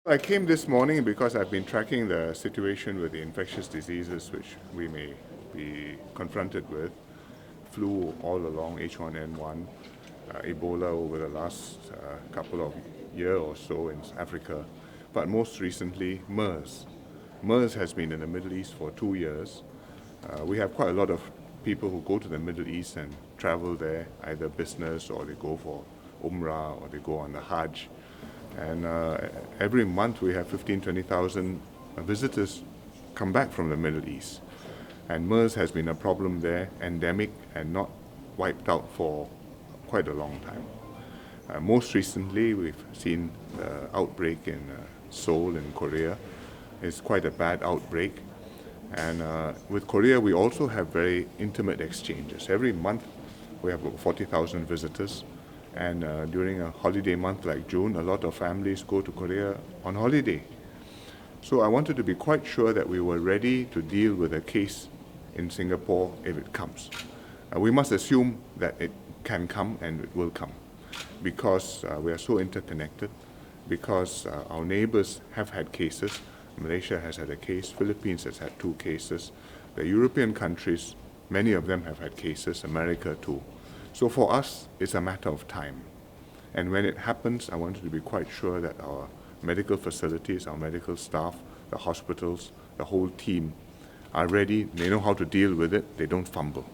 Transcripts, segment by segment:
I came this morning because I've been tracking the situation with the infectious diseases which we may be confronted with. Flu all along, H1N1, Ebola over the last couple of years or so in Africa, but most recently MERS. MERS has been in the Middle East for 2 years. We have quite a lot of people who go to the Middle East and travel there, either business or they go for Umrah or they go on the Hajj. And every month we have 20,000 visitors come back from the Middle East. And MERS has been a problem there, endemic and not wiped out for quite a long time. Most recently, we've seen the outbreak in Seoul in Korea. It's quite a bad outbreak. And with Korea, we also have very intimate exchanges. Every month we have about 40,000 visitors. And during a holiday month like June, a lot of families go to Korea on holiday. So I wanted to be quite sure that we were ready to deal with a case in Singapore if it comes. We must assume that it can come and it will come because we are so interconnected, because our neighbors have had cases. Malaysia has had a case, Philippines has had 2 cases. The European countries, many of them have had cases, America too. So for us, it's a matter of time. And when it happens, I wanted to be quite sure that our medical facilities, our medical staff, the hospitals, the whole team are ready, they know how to deal with it, they don't fumble.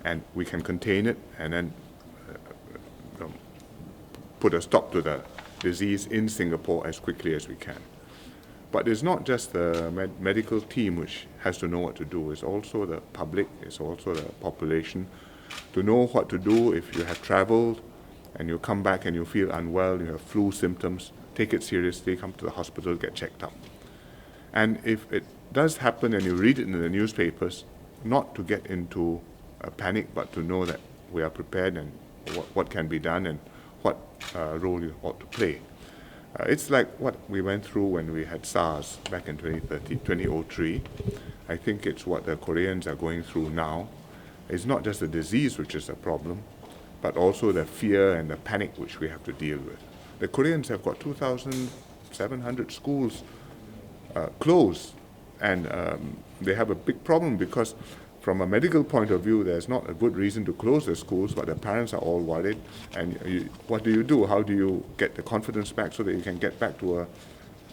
And we can contain it and then put a stop to the disease in Singapore as quickly as we can. But it's not just the medical team which has to know what to do, it's also the public, it's also the population, to know what to do if you have traveled and you come back and you feel unwell, you have flu symptoms, take it seriously, come to the hospital, get checked up. And if it does happen and you read it in the newspapers, not to get into a panic, but to know that we are prepared and what can be done and what role you ought to play. It's like what we went through when we had SARS back in 2003. I think it's what the Koreans are going through now. It's not just the disease which is a problem, but also the fear and the panic which we have to deal with. The Koreans have got 2,700 schools closed, and they have a big problem because from a medical point of view, there's not a good reason to close the schools, but the parents are all worried. And what do you do? How do you get the confidence back so that you can get back to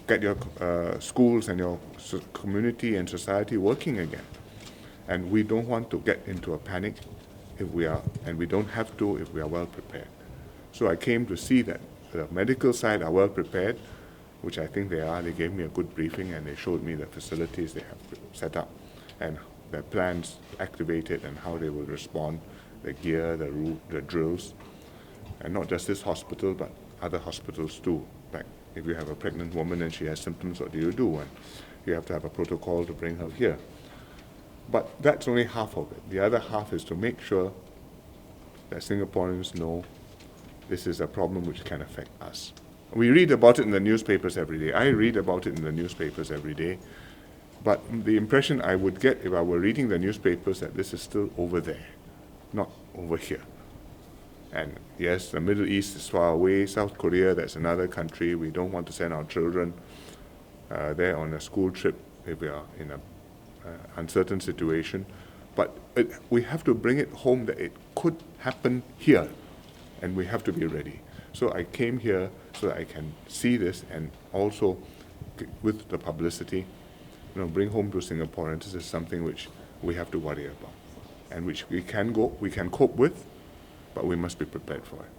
get your schools and your community and society working again? And we don't want to get into a panic if we are, and we don't have to if we are well prepared. So I came to see that the medical side are well prepared, which I think they are. They gave me a good briefing and they showed me the facilities they have set up and their plans activated and how they will respond, the gear, the route, the drills. And not just this hospital, but other hospitals too. Like if you have a pregnant woman and she has symptoms, what do you do? And you have to have a protocol to bring her here. But that's only half of it. The other half is to make sure that Singaporeans know this is a problem which can affect us. We read about it in the newspapers every day. I read about it in the newspapers every day. But the impression I would get if I were reading the newspapers that this is still over there, not over here. And yes, the Middle East is far away. South Korea, that's another country. We don't want to send our children there on a school trip if we are in a uncertain situation, but we have to bring it home that it could happen here, and we have to be ready. So I came here so that I can see this and also, with the publicity, bring home to Singaporeans this is something which we have to worry about, and which we can cope with, but we must be prepared for it.